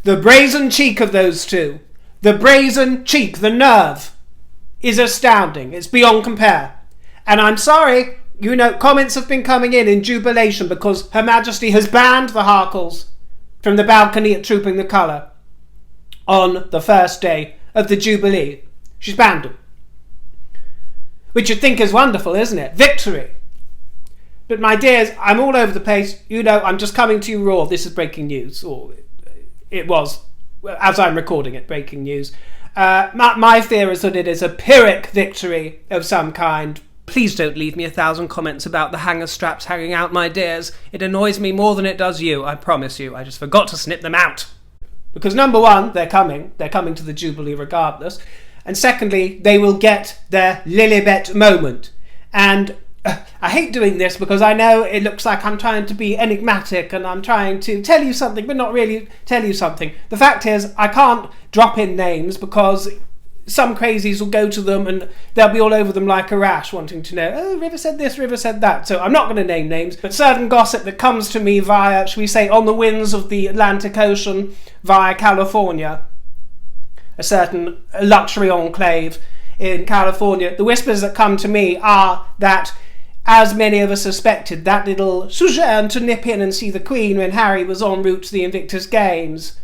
The brazen cheek of those two, the brazen cheek, the nerve, is astounding. It's beyond compare. And I'm sorry, comments have been coming in jubilation because Her Majesty has banned the Harkles from the balcony at Trooping the Colour on the first day of the Jubilee. She's banned them. Which you'd think is wonderful, isn't it? Victory. But my dears, I'm all over the place. I'm just coming to you raw. This is breaking news. Or it was, as I'm recording it, breaking news. My fear is that it is a Pyrrhic victory of some kind. Please don't leave me 1,000 comments about the hanger straps hanging out, my dears. It annoys me more than it does you, I promise you. I just forgot to snip them out. Because number one, they're coming to the Jubilee regardless. And secondly, they will get their Lilibet moment. And I hate doing this because I know it looks like I'm trying to be enigmatic and I'm trying to tell you something, but not really tell you something. The fact is, I can't drop in names because some crazies will go to them and they'll be all over them like a rash wanting to know, oh, River said this, River said that. So I'm not going to name names, but certain gossip that comes to me via, shall we say, on the winds of the Atlantic Ocean via California, a certain luxury enclave in California, the whispers that come to me are that, as many of us suspected, that little sojourn to nip in and see the Queen when Harry was en route to the Invictus Games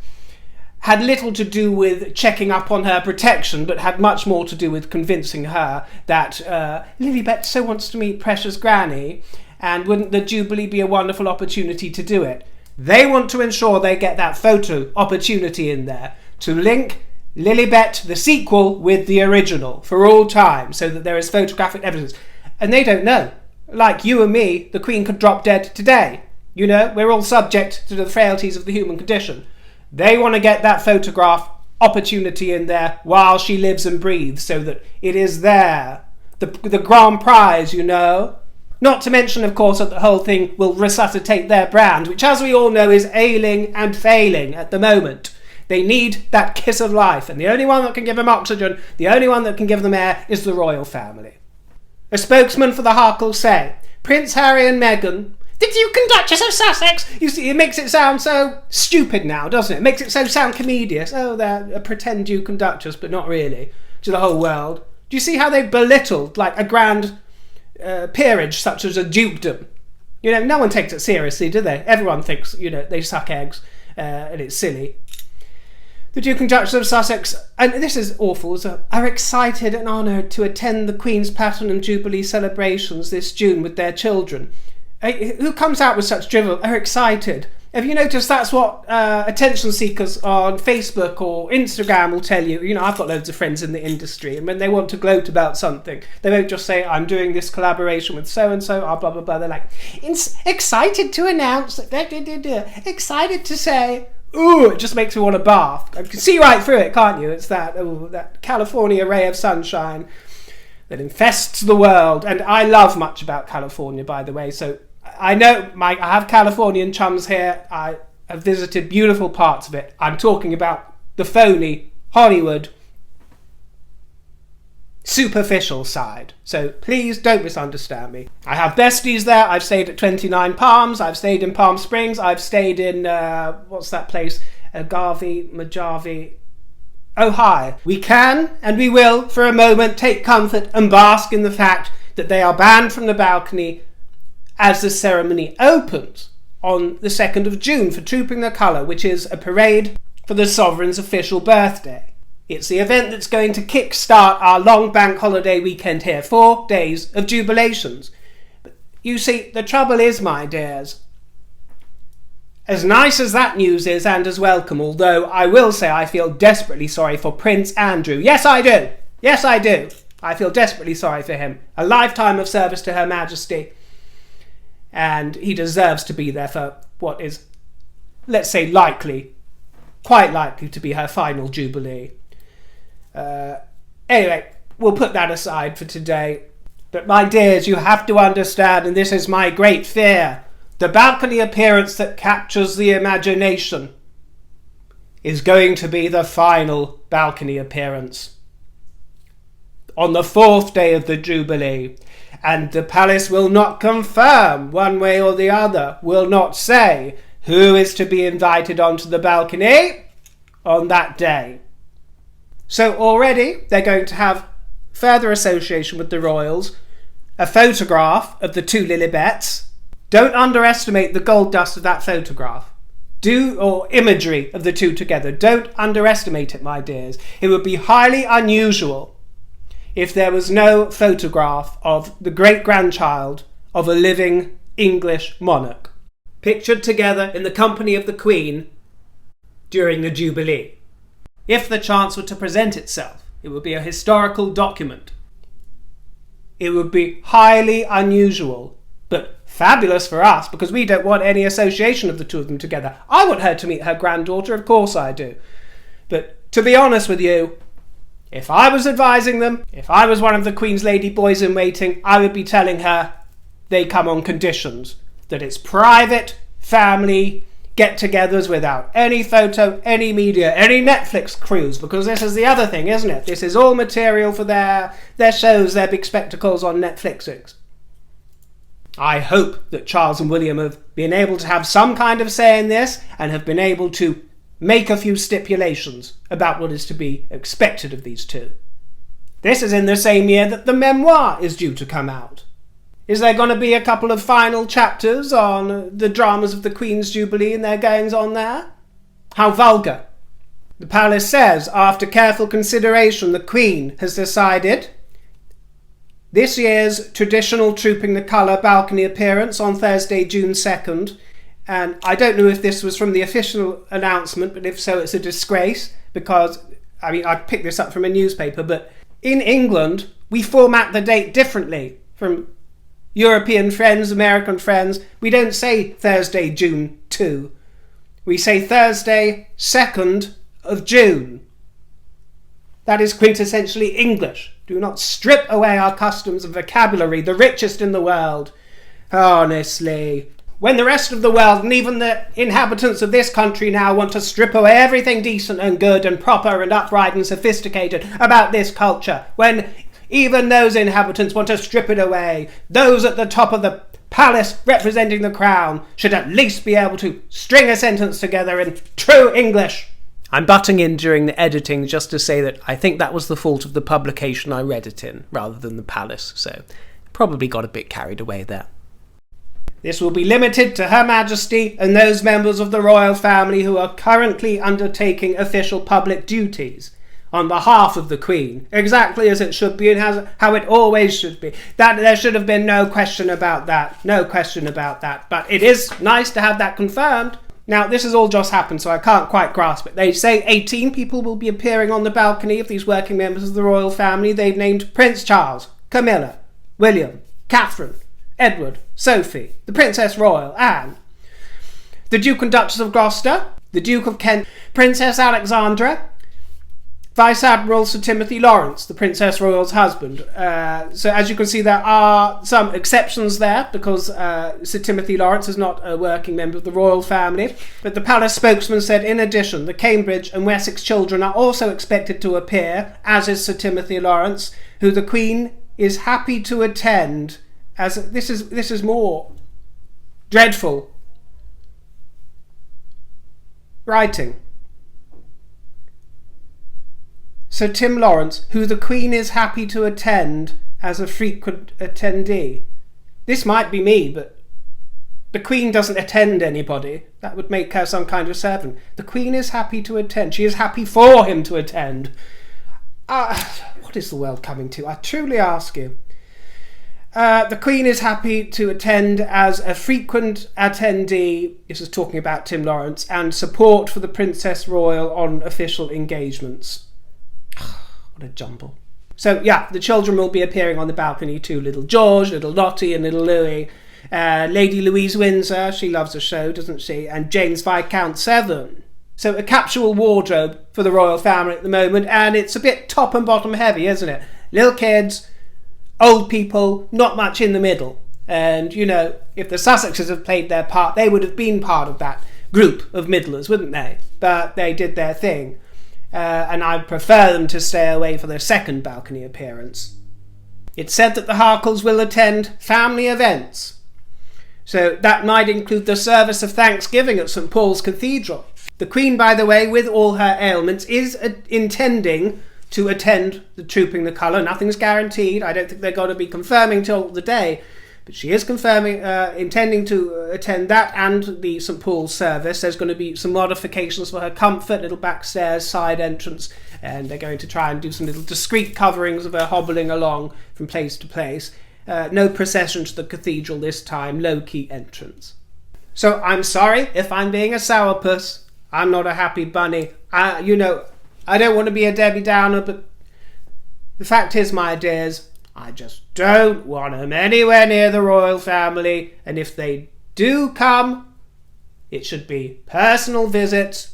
had little to do with checking up on her protection, but had much more to do with convincing her that Lilibet so wants to meet precious Granny, and wouldn't the Jubilee be a wonderful opportunity to do it? They want to ensure they get that photo opportunity in there to link Lilibet, the sequel, with the original for all time, so that there is photographic evidence. And they don't know. Like you and me, the Queen could drop dead today. We're all subject to the frailties of the human condition. They want to get that photograph opportunity in there while she lives and breathes, so that it is there. The grand prize, Not to mention, of course, that the whole thing will resuscitate their brand, which, as we all know, is ailing and failing at the moment. They need that kiss of life, and the only one that can give them oxygen, the only one that can give them air, is the royal family. A spokesman for the Harkles say, Prince Harry and Meghan, the Duke and Duchess of Sussex. You see, it makes it sound so stupid now, doesn't it? It makes it sound comedious. Oh, they're a pretend Duke and Duchess, but not really, to the whole world. Do you see how they've belittled, like, a grand peerage such as a dukedom? No one takes it seriously, do they? Everyone thinks, they suck eggs, and it's silly. The Duke and Duchess of Sussex, and this is awful, are excited and honoured to attend the Queen's Platinum Jubilee celebrations this June with their children. Who comes out with such drivel are excited? Have you noticed that's what attention seekers on Facebook or Instagram will tell you? I've got loads of friends in the industry, and when they want to gloat about something, they won't just say, I'm doing this collaboration with so-and-so, blah, blah, blah. They're like, excited to announce, excited to say, ooh, it just makes me want to bath. I can see right through it, can't you? It's that California ray of sunshine that infests the world. And I love much about California, by the way, so I know I have Californian chums here. I have visited beautiful parts of it. I'm talking about the phony, Hollywood, superficial side. So please don't misunderstand me. I have besties there. I've stayed at 29 Palms. I've stayed in Palm Springs. I've stayed in, what's that place? Mojave. Ohio. We can and we will, for a moment, take comfort and bask in the fact that they are banned from the balcony as the ceremony opens on the 2nd of June for Trooping the Colour, which is a parade for the Sovereign's official birthday. It's the event that's going to kick-start our long bank holiday weekend here, 4 days of jubilations. But you see, the trouble is, my dears, as nice as that news is and as welcome, although I will say I feel desperately sorry for Prince Andrew. Yes, I do. Yes, I do. I feel desperately sorry for him. A lifetime of service to Her Majesty. And he deserves to be there for what is, let's say, quite likely to be her final Jubilee. Anyway, we'll put that aside for today. But my dears, you have to understand, and this is my great fear, the balcony appearance that captures the imagination is going to be the final balcony appearance on the 4th day of the Jubilee. And the palace will not confirm one way or the other, will not say who is to be invited onto the balcony. on that day. So already they're going to have further association with the royals, a photograph of the two Lilibets. Don't underestimate the gold dust of that photograph. Or imagery of the two together. Don't underestimate it, my dears. It would be highly unusual if there was no photograph of the great-grandchild of a living English monarch, pictured together in the company of the Queen during the Jubilee. If the chance were to present itself, it would be a historical document. It would be highly unusual, but fabulous for us, because we don't want any association of the two of them together. I want her to meet her granddaughter, of course I do. But to be honest with you, if I was advising them, if I was one of the Queen's lady boys in waiting, I would be telling her they come on conditions. That it's private, family, get-togethers without any photo, any media, any Netflix crews, because this is the other thing, isn't it? This is all material for their shows, their big spectacles on Netflix. I hope that Charles and William have been able to have some kind of say in this and have been able to make a few stipulations about what is to be expected of these two. This is in the same year that the memoir is due to come out. Is there going to be a couple of final chapters on the dramas of the Queen's Jubilee and their goings-on there? How vulgar. The palace says, after careful consideration, the Queen has decided this year's traditional Trooping the Colour balcony appearance on Thursday, June 2nd, and I don't know if this was from the official announcement, but if so, it's a disgrace, because, I picked this up from a newspaper, but in England, we format the date differently from European friends, American friends. We don't say Thursday, June 2. We say Thursday, 2nd of June. That is quintessentially English. Do not strip away our customs and vocabulary, the richest in the world. Honestly. When the rest of the world, and even the inhabitants of this country now, want to strip away everything decent and good and proper and upright and sophisticated about this culture, when even those inhabitants want to strip it away, those at the top of the palace representing the crown should at least be able to string a sentence together in true English. I'm butting in during the editing just to say that I think that was the fault of the publication I read it in, rather than the palace, so probably got a bit carried away there. This will be limited to Her Majesty and those members of the royal family who are currently undertaking official public duties on behalf of the Queen, exactly as it should be and how it always should be. That there should have been no question about that, but it is nice to have that confirmed. Now, this has all just happened, so I can't quite grasp it. They say 18 people will be appearing on the balcony of these working members of the royal family. They've named Prince Charles, Camilla, William, Catherine, Edward, Sophie, the Princess Royal, Anne, the Duke and Duchess of Gloucester, the Duke of Kent, Princess Alexandra, Vice Admiral Sir Timothy Lawrence, the Princess Royal's husband. So as you can see, there are some exceptions there, because Sir Timothy Lawrence is not a working member of the royal family. But the palace spokesman said, in addition, the Cambridge and Wessex children are also expected to appear, as is Sir Timothy Lawrence, who the Queen is happy to attend. As this is more dreadful writing. Sir Tim Lawrence, who the Queen is happy to attend as a frequent attendee. This might be me, but the Queen doesn't attend anybody. That would make her some kind of servant. The Queen is happy to attend. She is happy for him to attend. What is the world coming to? I truly ask you. The Queen is happy to attend as a frequent attendee, this is talking about Tim Lawrence, and support for the Princess Royal on official engagements. What a jumble. So, yeah, the children will be appearing on the balcony too. Little George, little Lottie and little Louis. Lady Louise Windsor, she loves a show, doesn't she? And James Viscount Severn. So a capsule wardrobe for the royal family at the moment, and it's a bit top and bottom heavy, isn't it? Little kids, old people, not much in the middle. And, you know, if the Sussexes have played their part, they would have been part of that group of middlers, wouldn't they? But they did their thing. And I'd prefer them to stay away for their second balcony appearance. It's said that the Harkles will attend family events. So that might include the service of Thanksgiving at St Paul's Cathedral. The Queen, by the way, with all her ailments, is intending to attend the Trooping the Colour. Nothing's guaranteed. I don't think they're going to be confirming till the day. But she is intending to attend that and the St Paul's service. There's going to be some modifications for her comfort, little backstairs, side entrance, and they're going to try and do some little discreet coverings of her hobbling along from place to place. No procession to the cathedral this time, low-key entrance. So I'm sorry if I'm being a sourpuss. I'm not a happy bunny. I don't want to be a Debbie Downer, but the fact is, my dears, I just don't want them anywhere near the royal family, and if they do come, it should be personal visits,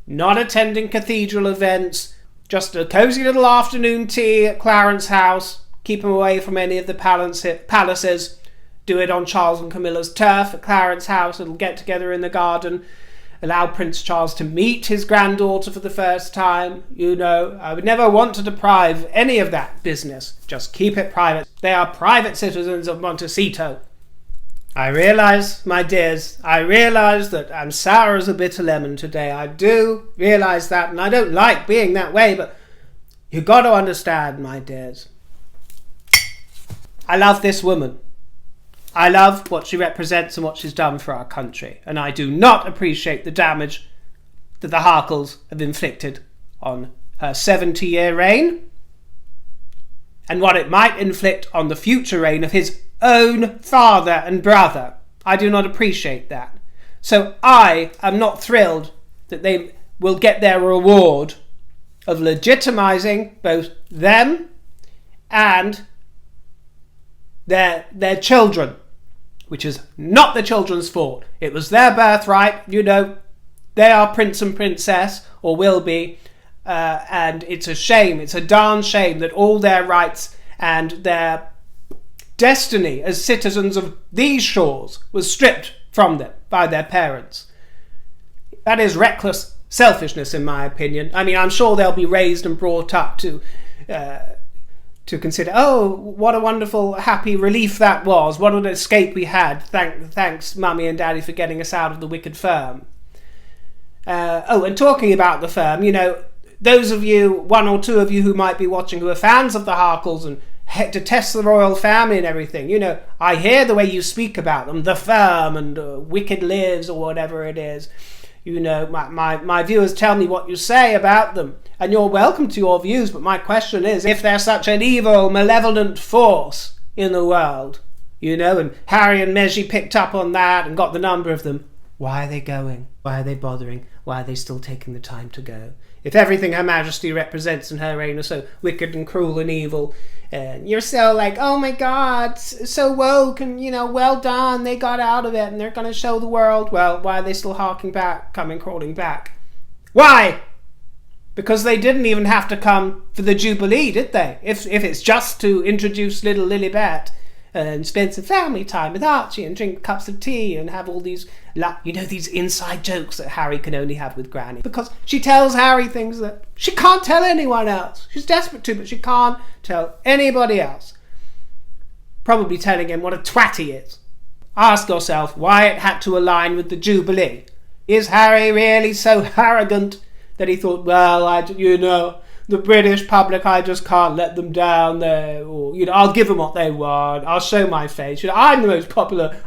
not attending cathedral events, just a cosy little afternoon tea at Clarence House, keep them away from any of the palaces, do it on Charles and Camilla's turf at Clarence House, little get together in the garden, allow Prince Charles to meet his granddaughter for the first time. I would never want to deprive any of that business. Just keep it private. They are private citizens of Montecito. I realise, my dears, that I'm sour as a bitter lemon today. I do realise that, and I don't like being that way, but you've got to understand, my dears. I love this woman. I love what she represents and what she's done for our country, and I do not appreciate the damage that the Harkles have inflicted on her 70-year reign and what it might inflict on the future reign of his own father and brother. I do not appreciate that. So I am not thrilled that they will get their reward of legitimising both them and their children, which is not the children's fault. It was their birthright. They are prince and princess, or will be, and it's a shame, it's a darn shame that all their rights and their destiny as citizens of these shores was stripped from them by their parents. That is reckless selfishness, in my opinion. I mean, I'm sure they'll be raised and brought up to consider, what a wonderful, happy relief that was. What an escape we had. Thanks, Mummy and Daddy, for getting us out of the wicked firm. And talking about the firm, those of you, one or two of you who might be watching who are fans of the Harkles and detest the royal family and everything, I hear the way you speak about them, the firm and Wicked Lives or whatever it is. My viewers tell me what you say about them, and you're welcome to your views, but my question is, if they're such an evil, malevolent force in the world, and Harry and Meji picked up on that and got the number of them, why are they going? Why are they bothering? Why are they still taking the time to go? If everything Her Majesty represents in her reign is so wicked and cruel and evil, and you're so like, oh my God, so woke and, well done, they got out of it and they're going to show the world. Well, why are they still crawling back? Why? Because they didn't even have to come for the Jubilee, did they? If it's just to introduce little Lilibet and spend some family time with Archie and drink cups of tea and have all these, these inside jokes that Harry can only have with Granny. Because she tells Harry things that she can't tell anyone else. She's desperate to, but she can't tell anybody else. Probably telling him what a twat he is. Ask yourself why it had to align with the Jubilee. Is Harry really so arrogant that he thought, well, the British public, I just can't let them down there, or I'll give them what they want, I'll show my face, I'm the most popular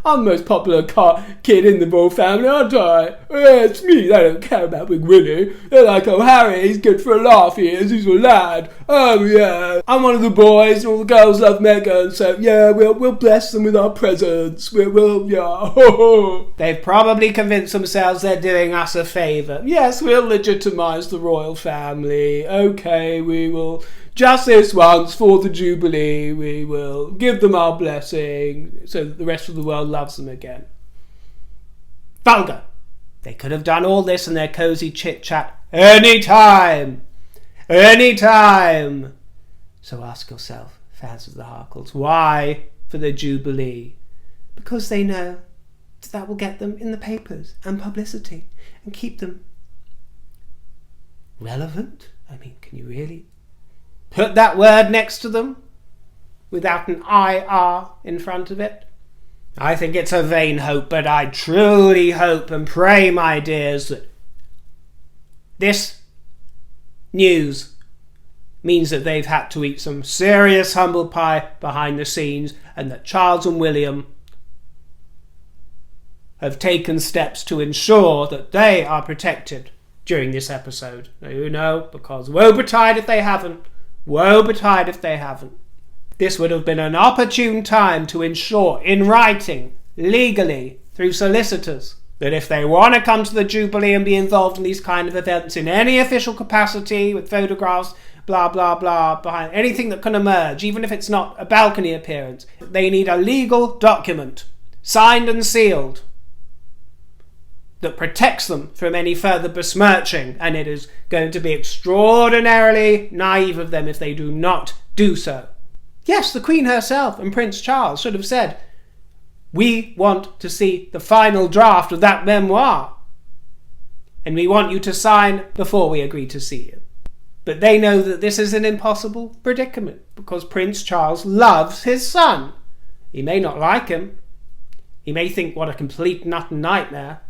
kid in the royal family, aren't I? Yeah, it's me, they don't care about Big Willie, they're like, oh Harry, he's good for a laugh, he's a lad, oh yeah, I'm one of the boys, and all the girls love Meghan, so yeah, we'll bless them with our presents, yeah, They've probably convinced themselves they're doing us a favour. Yes, we'll legitimise the royal family, okay, we will, just this once for the Jubilee, we will give them our blessing so that the rest of the world loves them again. Vulgar. They could have done all this in their cosy chit-chat any time. So ask yourself, fans of the Harkles, why for the Jubilee? Because they know that will get them in the papers and publicity and keep them relevant. I mean, can you really put that word next to them without an IR in front of it? I think it's a vain hope, but I truly hope and pray, my dears, that This news means that they've had to eat some serious humble pie behind the scenes, and that Charles and William have taken steps to ensure that they are protected during this episode. You know, because woe betide if they haven't. Woe betide if they haven't. This would have been an opportune time to ensure, in writing, legally, through solicitors, that if they want to come to the Jubilee and be involved in these kind of events in any official capacity, with photographs, blah, blah, blah, behind anything that can emerge, even if it's not a balcony appearance, they need a legal document, signed and sealed, that protects them from any further besmirching, and it is going to be extraordinarily naive of them if they do not do so. Yes, the Queen herself and Prince Charles should have said, we want to see the final draft of that memoir, and we want you to sign before we agree to see you. But they know that this is an impossible predicament, because Prince Charles loves his son. He may not like him. He may think what a complete nut and nightmare.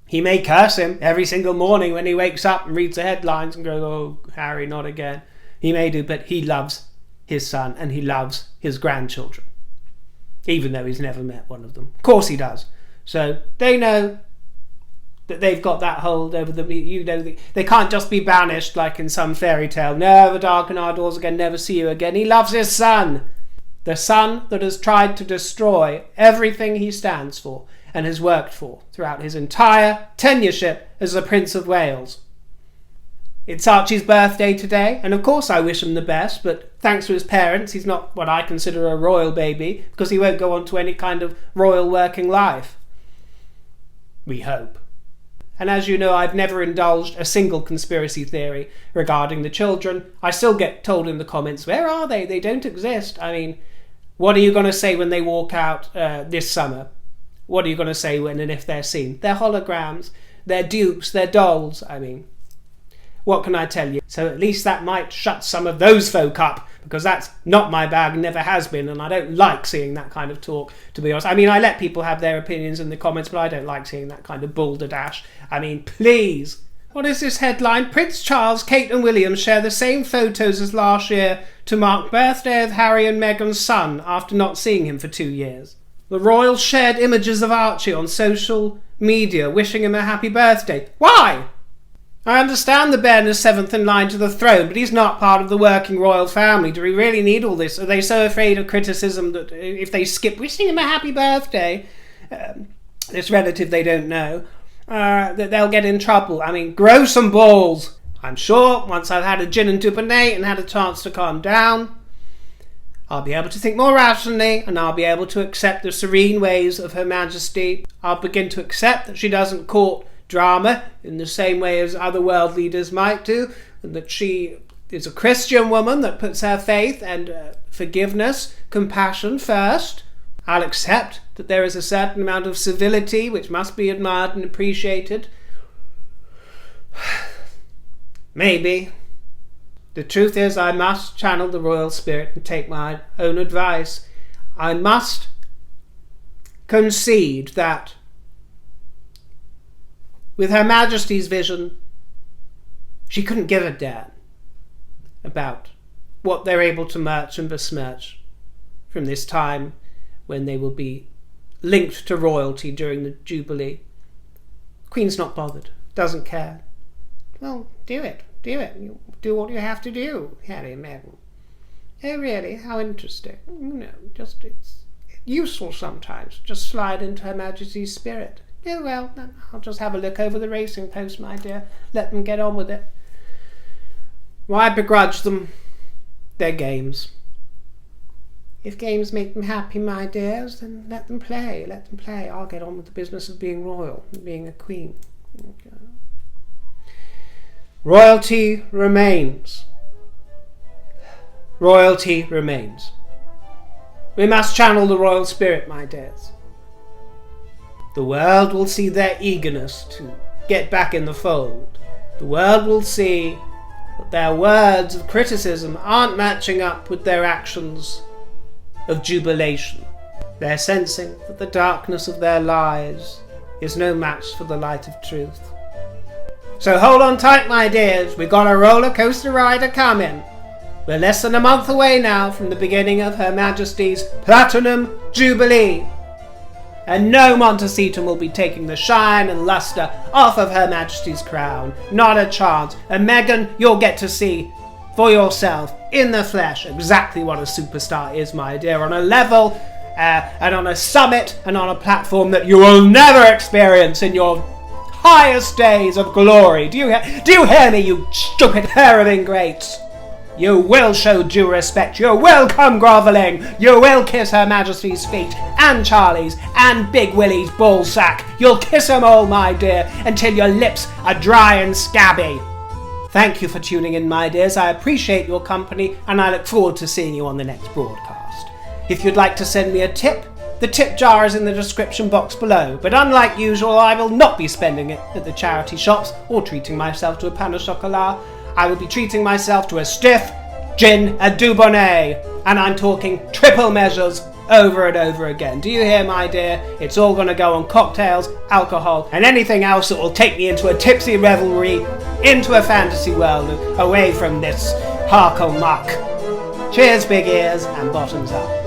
He may curse him every single morning when he wakes up and reads the headlines and goes, oh, Harry, not again. He may do, but he loves his son and he loves his grandchildren, even though he's never met one of them. Of course he does. So they know that they've got that hold over them. You know, they can't just be banished like in some fairy tale. Never darken our doors again, never see you again. He loves his son. The son that has tried to destroy everything he stands for and has worked for throughout his entire tenureship as the Prince of Wales. It's Archie's birthday today, and of course I wish him the best, but thanks to his parents, he's not what I consider a royal baby, because he won't go on to any kind of royal working life. We hope. And as you know, I've never indulged a single conspiracy theory regarding the children. I still get told in the comments, where are they? They don't exist. I mean, what are you going to say when they walk out this summer? What are you going to say when and if they're seen? They're holograms, they're dupes, they're dolls. I mean, what can I tell you? So at least that might shut some of those folk up, because that's not my bag, never has been, and I don't like seeing that kind of talk, to be honest. I mean, I let people have their opinions in the comments, but I don't like seeing that kind of balderdash. I mean, please. What is this headline? Prince Charles, Kate and William share the same photos as last year to mark birthday of Harry and Meghan's son after not seeing him for 2 years. The royals shared images of Archie on social media, wishing him a happy birthday. Why? I understand the bairn is seventh in line to the throne, but he's not part of the working royal family. Do we really need all this? Are they so afraid of criticism that if they skip wishing him a happy birthday, this relative they don't know, that they'll get in trouble? I mean, grow some balls. I'm sure once I've had a gin and Dubonnet and had a chance to calm down, I'll be able to think more rationally, and I'll be able to accept the serene ways of Her Majesty. I'll begin to accept that she doesn't court drama in the same way as other world leaders might do, and that she is a Christian woman that puts her faith and forgiveness, compassion first. I'll accept that there is a certain amount of civility which must be admired and appreciated. Maybe. The truth is, I must channel the royal spirit and take my own advice. I must concede that with Her Majesty's vision, she couldn't give a damn about what they're able to merch and besmirch from this time when they will be linked to royalty during the Jubilee. Queen's not bothered, doesn't care. Well, do it. You do what you have to do, Harry and Meghan. Oh, really? How interesting. Just it's useful sometimes. Just slide into Her Majesty's spirit. Oh, well, I'll just have a look over the Racing Post, my dear. Let them get on with it. Why begrudge them their games? If games make them happy, my dears, then let them play. Let them play. I'll get on with the business of being royal, being a queen. Okay. Royalty remains. Royalty remains. We must channel the royal spirit, my dears. The world will see their eagerness to get back in the fold. The world will see that their words of criticism aren't matching up with their actions of jubilation. They're sensing that the darkness of their lies is no match for the light of truth. So hold on tight, my dears. We've got a roller coaster ride coming. We're less than a month away now from the beginning of Her Majesty's Platinum Jubilee. And no Montecito will be taking the shine and lustre off of Her Majesty's crown. Not a chance. And Meghan, you'll get to see for yourself, in the flesh, exactly what a superstar is, my dear, on a level and on a summit and on a platform that you will never experience in your highest days of glory. Do you hear me, you stupid pair of ingrates? You will show due respect, you will come grovelling, you will kiss Her Majesty's feet, and Charlie's, and Big Willie's ballsack. You'll kiss 'em all, my dear, until your lips are dry and scabby. Thank you for tuning in, my dears. I appreciate your company, and I look forward to seeing you on the next broadcast. If you'd like to send me a tip, the tip jar is in the description box below, but unlike usual, I will not be spending it at the charity shops or treating myself to a pain au chocolat. I will be treating myself to a stiff gin and Dubonnet, and I'm talking triple measures over and over again. Do you hear, my dear? It's all going to go on cocktails, alcohol, and anything else that will take me into a tipsy revelry, into a fantasy world, away from this Harkle muck. Cheers, big ears, and bottoms up.